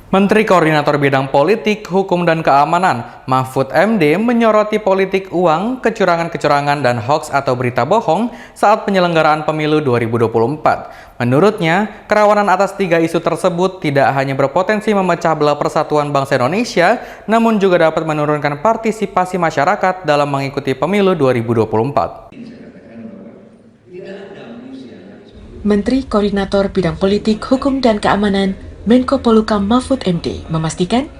Menteri Koordinator Bidang Politik, Hukum dan Keamanan, Mahfud MD menyoroti politik uang, kecurangan-kecurangan dan hoaks atau berita bohong saat penyelenggaraan pemilu 2024. Menurutnya, kerawanan atas 3 isu tersebut tidak hanya berpotensi memecah belah persatuan bangsa Indonesia, namun juga dapat menurunkan partisipasi masyarakat dalam mengikuti pemilu 2024. Menteri Koordinator Bidang Politik, Hukum dan Keamanan, Menko Polhukam Mahfud MD memastikan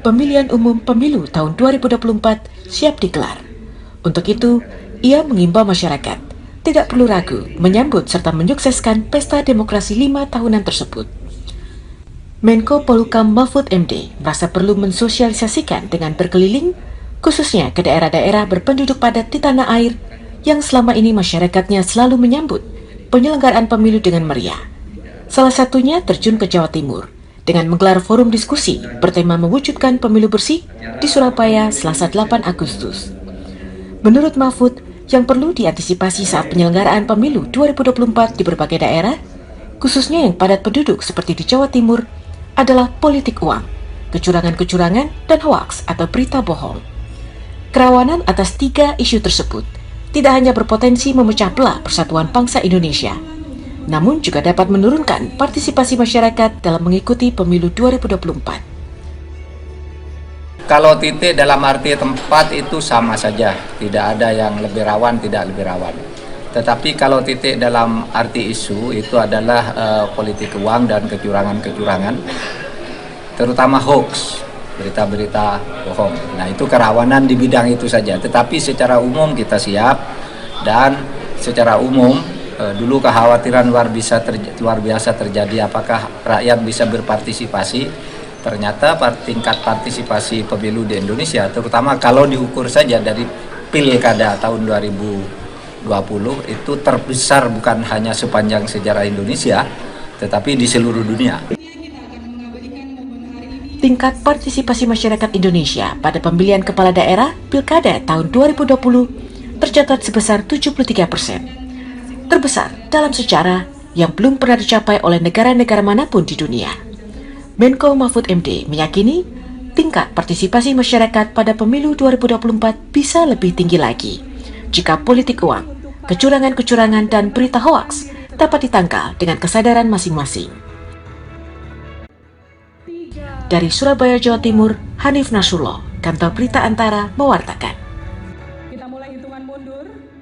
pemilihan umum pemilu tahun 2024 siap digelar. Untuk itu, ia mengimbau masyarakat tidak perlu ragu menyambut serta menyukseskan pesta demokrasi 5 tahunan tersebut. Menko Polhukam Mahfud MD merasa perlu mensosialisasikan dengan berkeliling, khususnya ke daerah-daerah berpenduduk padat di tanah air yang selama ini masyarakatnya selalu menyambut penyelenggaraan pemilu dengan meriah. Salah satunya terjun ke Jawa Timur dengan menggelar forum diskusi bertema mewujudkan pemilu bersih di Surabaya Selasa 8 Agustus. Menurut Mahfud, yang perlu diantisipasi saat penyelenggaraan pemilu 2024 di berbagai daerah, khususnya yang padat penduduk seperti di Jawa Timur, adalah politik uang, kecurangan-kecurangan, dan hoaks atau berita bohong. Kerawanan atas 3 isu tersebut tidak hanya berpotensi memecah belah persatuan bangsa Indonesia, namun juga dapat menurunkan partisipasi masyarakat dalam mengikuti pemilu 2024. Kalau titik dalam arti tempat itu sama saja, tidak ada yang lebih rawan, tidak lebih rawan. Tetapi kalau titik dalam arti isu itu adalah politik uang dan kecurangan-kecurangan, terutama hoax, berita-berita bohong. Nah, itu kerawanan di bidang itu saja. Tetapi secara umum kita siap, dan secara umum dulu kekhawatiran luar biasa terjadi apakah rakyat bisa berpartisipasi. Ternyata tingkat partisipasi pemilu di Indonesia, terutama kalau diukur saja dari pilkada tahun 2020, itu terbesar bukan hanya sepanjang sejarah Indonesia, tetapi di seluruh dunia. Tingkat partisipasi masyarakat Indonesia pada pemilihan kepala daerah pilkada tahun 2020 tercatat sebesar 73%. Terbesar dalam sejarah yang belum pernah dicapai oleh negara-negara manapun di dunia. Menko Mahfud MD meyakini tingkat partisipasi masyarakat pada pemilu 2024 bisa lebih tinggi lagi jika politik uang, kecurangan-kecurangan dan berita hoaks dapat ditangkal dengan kesadaran masing-masing. Dari Surabaya, Jawa Timur, Hanif Nasrullah, Kantor Berita Antara mewartakan.